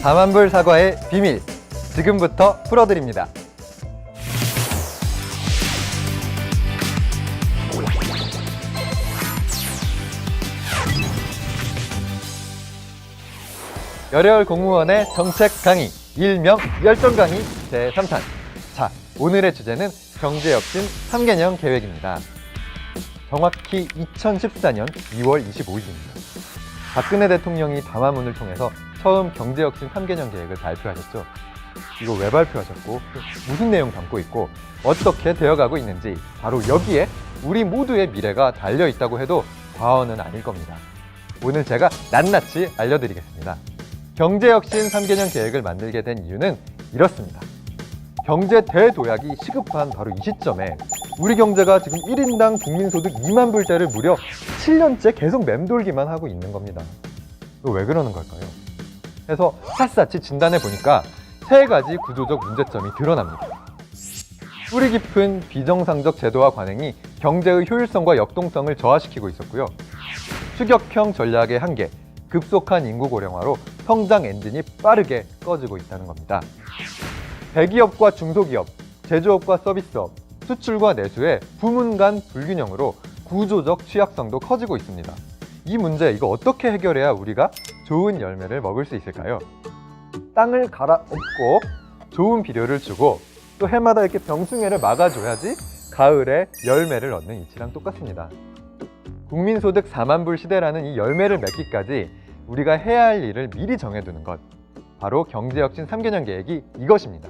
4만불 사과의 비밀, 지금부터 풀어드립니다. 열혈 공무원의 정책 강의, 일명 열정 강의 제3탄. 자, 오늘의 주제는 경제혁신 3개년 계획입니다. 정확히 2014년 2월 25일입니다. 박근혜 대통령이 담화문을 통해서 처음 경제혁신 3개년 계획을 발표하셨죠. 이거 왜 발표하셨고 무슨 내용 담고 있고 어떻게 되어가고 있는지 바로 여기에 우리 모두의 미래가 달려있다고 해도 과언은 아닐 겁니다. 오늘 제가 낱낱이 알려드리겠습니다. 경제혁신 3개년 계획을 만들게 된 이유는 이렇습니다. 경제 대도약이 시급한 바로 이 시점에 우리 경제가 지금 1인당 국민소득 2만 불대를 무려 7년째 계속 맴돌기만 하고 있는 겁니다. 이거 왜 그러는 걸까요? 해서 샅샅이 진단해 보니까 3가지 구조적 문제점이 드러납니다. 뿌리 깊은 비정상적 제도와 관행이 경제의 효율성과 역동성을 저하시키고 있었고요. 추격형 전략의 한계, 급속한 인구 고령화로 성장 엔진이 빠르게 꺼지고 있다는 겁니다. 대기업과 중소기업, 제조업과 서비스업, 수출과 내수의 부문 간 불균형으로 구조적 취약성도 커지고 있습니다. 이 문제 이거 어떻게 해결해야 우리가 좋은 열매를 먹을 수 있을까요? 땅을 갈아엎고 좋은 비료를 주고 또 해마다 이렇게 병충해를 막아줘야지 가을에 열매를 얻는 이치랑 똑같습니다. 국민소득 4만 불 시대라는 이 열매를 맺기까지 우리가 해야 할 일을 미리 정해두는 것, 바로 경제혁신 3개년 계획이 이것입니다.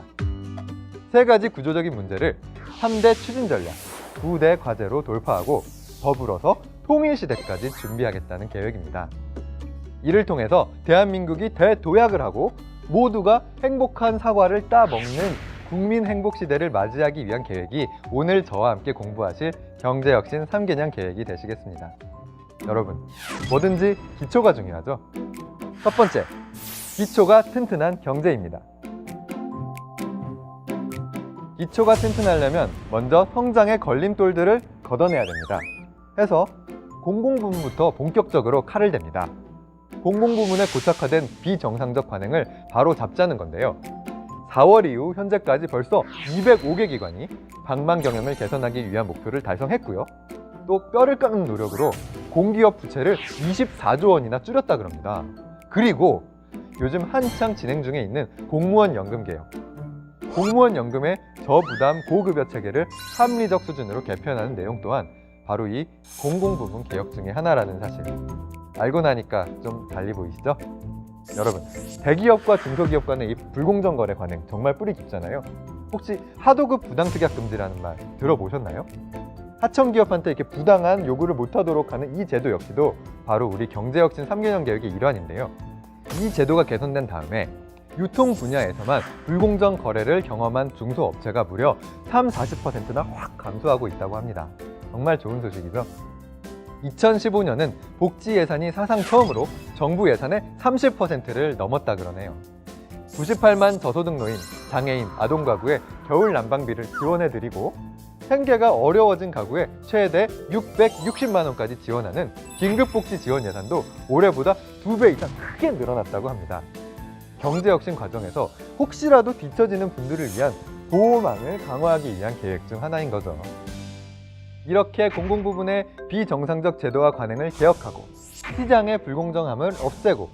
3가지 구조적인 문제를 3대 추진 전략, 9대 과제로 돌파하고 더불어서 통일시대까지 준비하겠다는 계획입니다. 이를 통해서 대한민국이 대도약을 하고 모두가 행복한 사과를 따먹는 국민 행복 시대를 맞이하기 위한 계획이 오늘 저와 함께 공부하실 경제혁신 3개년 계획이 되시겠습니다. 여러분, 뭐든지 기초가 중요하죠? 첫 번째, 기초가 튼튼한 경제입니다. 기초가 튼튼하려면 먼저 성장의 걸림돌들을 걷어내야 됩니다. 해서 공공부문부터 본격적으로 칼을 댑니다. 공공부문에 고착화된 비정상적 관행을 바로 잡자는 건데요. 4월 이후 현재까지 벌써 205개 기관이 방만 경영을 개선하기 위한 목표를 달성했고요. 또 뼈를 깎는 노력으로 공기업 부채를 24조 원이나 줄였다 그럽니다. 그리고 요즘 한창 진행 중에 있는 공무원 연금 개혁. 공무원 연금의 저부담 고급여 체계를 합리적 수준으로 개편하는 내용 또한 바로 이 공공부문 개혁 중에 하나라는 사실. 알고 나니까 좀 달리 보이시죠? 여러분, 대기업과 중소기업 간의 이 불공정 거래 관행 정말 뿌리 깊잖아요. 혹시 하도급 부당특약 금지라는 말 들어보셨나요? 하청기업한테 이렇게 부당한 요구를 못하도록 하는 이 제도 역시도 바로 우리 경제혁신 3개년 계획의 일환인데요. 이 제도가 개선된 다음에 유통 분야에서만 불공정 거래를 경험한 중소업체가 무려 40%나 확 감소하고 있다고 합니다. 정말 좋은 소식이죠? 2015년은 복지 예산이 사상 처음으로 정부 예산의 30%를 넘었다 그러네요. 98만 저소득 노인, 장애인, 아동 가구에 겨울 난방비를 지원해드리고 생계가 어려워진 가구에 최대 660만 원까지 지원하는 긴급복지 지원 예산도 올해보다 2배 이상 크게 늘어났다고 합니다. 경제혁신 과정에서 혹시라도 뒤처지는 분들을 위한 보호망을 강화하기 위한 계획 중 하나인 거죠. 이렇게 공공부문의 비정상적 제도와 관행을 개혁하고 시장의 불공정함을 없애고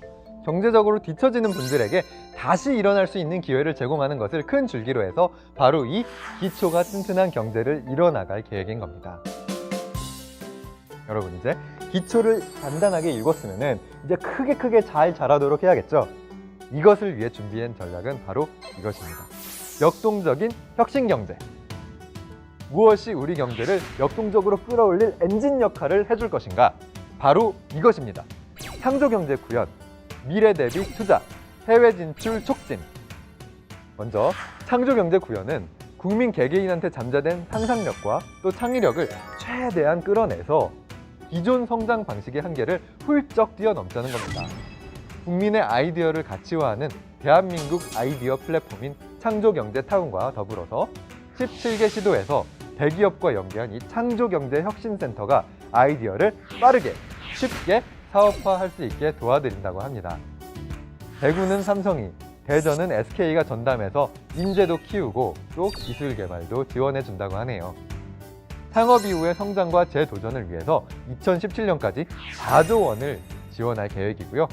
경제적으로 뒤처지는 분들에게 다시 일어날 수 있는 기회를 제공하는 것을 큰 줄기로 해서 바로 이 기초가 튼튼한 경제를 이뤄나갈 계획인 겁니다. 여러분, 이제 기초를 단단하게 읽었으면 이제 크게 잘 자라도록 해야겠죠? 이것을 위해 준비한 전략은 바로 이것입니다. 역동적인 혁신경제. 무엇이 우리 경제를 역동적으로 끌어올릴 엔진 역할을 해줄 것인가? 바로 이것입니다. 창조경제 구현, 미래 대비 투자, 해외 진출 촉진. 먼저 창조경제 구현은 국민 개개인한테 잠재된 상상력과 또 창의력을 최대한 끌어내서 기존 성장 방식의 한계를 훌쩍 뛰어넘자는 겁니다. 국민의 아이디어를 가치화하는 대한민국 아이디어 플랫폼인 창조경제타운과 더불어서 17개 시도에서 대기업과 연계한 이 창조경제혁신센터가 아이디어를 빠르게, 쉽게 사업화할 수 있게 도와드린다고 합니다. 대구는 삼성이, 대전은 SK가 전담해서 인재도 키우고 또 기술 개발도 지원해 준다고 하네요. 창업 이후의 성장과 재도전을 위해서 2017년까지 4조 원을 지원할 계획이고요.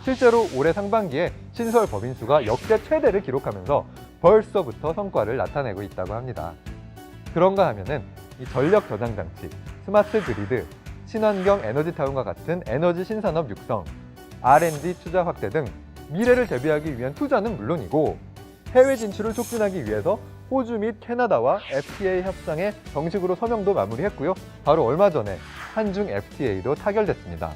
실제로 올해 상반기에 신설 법인 수가 역대 최대를 기록하면서 벌써부터 성과를 나타내고 있다고 합니다. 그런가 하면은 이 전력 저장 장치, 스마트 그리드, 친환경 에너지타운과 같은 에너지 신산업 육성, R&D 투자 확대 등 미래를 대비하기 위한 투자는 물론이고 해외 진출을 촉진하기 위해서 호주 및 캐나다와 FTA 협상에 정식으로 서명도 마무리했고요. 바로 얼마 전에 한중 FTA도 타결됐습니다.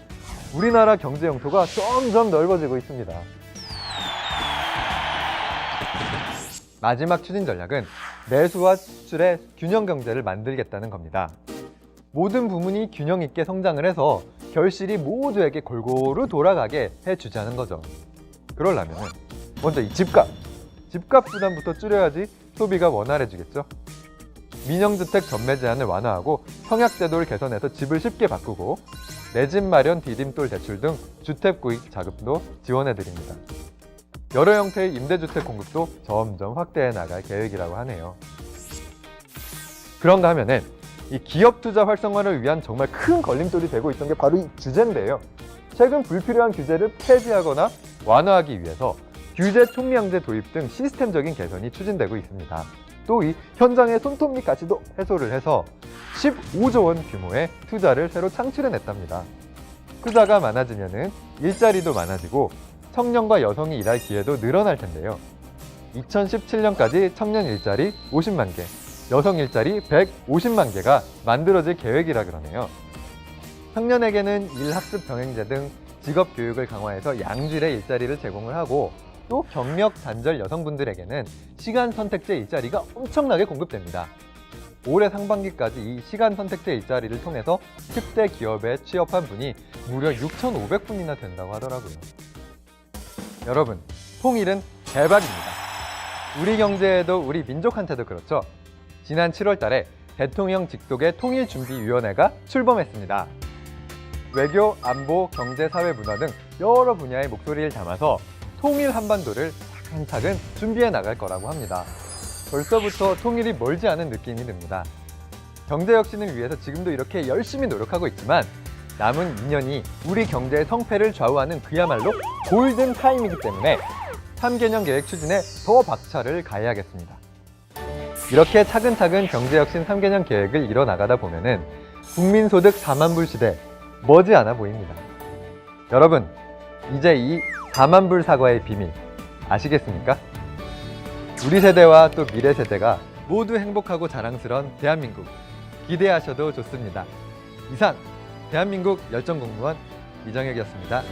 우리나라 경제 영토가 점점 넓어지고 있습니다. 마지막 추진 전략은 내수와 수출의 균형 경제를 만들겠다는 겁니다. 모든 부문이 균형 있게 성장을 해서 결실이 모두에게 골고루 돌아가게 해주자는 거죠. 그러려면 먼저 이 집값 부담부터 줄여야지 소비가 원활해지겠죠. 민영주택 전매 제한을 완화하고 청약제도를 개선해서 집을 쉽게 바꾸고 내 집 마련 디딤돌 대출 등 주택 구입 자금도 지원해드립니다. 여러 형태의 임대주택 공급도 점점 확대해 나갈 계획이라고 하네요. 그런가 하면은 이 기업 투자 활성화를 위한 정말 큰 걸림돌이 되고 있던 게 바로 이 규제인데요. 최근 불필요한 규제를 폐지하거나 완화하기 위해서 규제 총량제 도입 등 시스템적인 개선이 추진되고 있습니다. 또 이 현장의 손톱밑까지도 해소를 해서 15조 원 규모의 투자를 새로 창출해냈답니다. 투자가 많아지면은 일자리도 많아지고 청년과 여성이 일할 기회도 늘어날 텐데요. 2017년까지 청년 일자리 50만 개, 여성 일자리 150만 개가 만들어질 계획이라 그러네요. 청년에게는 일학습 병행제 등 직업 교육을 강화해서 양질의 일자리를 제공을 하고 또 경력 단절 여성분들에게는 시간 선택제 일자리가 엄청나게 공급됩니다. 올해 상반기까지 이 시간 선택제 일자리를 통해서 10대 기업에 취업한 분이 무려 6,500분이나 된다고 하더라고요. 여러분, 통일은 대박입니다. 우리 경제에도 우리 민족한테도 그렇죠. 지난 7월 달에 대통령 직속의 통일준비위원회가 출범했습니다. 외교, 안보, 경제, 사회, 문화 등 여러 분야의 목소리를 담아서 통일 한반도를 차근차근 준비해 나갈 거라고 합니다. 벌써부터 통일이 멀지 않은 느낌이 듭니다. 경제 혁신을 위해서 지금도 이렇게 열심히 노력하고 있지만 남은 2년이 우리 경제의 성패를 좌우하는 그야말로 골든 타임이기 때문에 3개년 계획 추진에 더 박차를 가해야겠습니다. 이렇게 차근차근 경제혁신 3개년 계획을 이뤄나가다 보면은 국민소득 4만 불 시대 머지않아 보입니다. 여러분, 이제 이 4만 불 사과의 비밀 아시겠습니까? 우리 세대와 또 미래 세대가 모두 행복하고 자랑스러운 대한민국 기대하셔도 좋습니다. 이상 대한민국 열정공무원 이정혁이었습니다.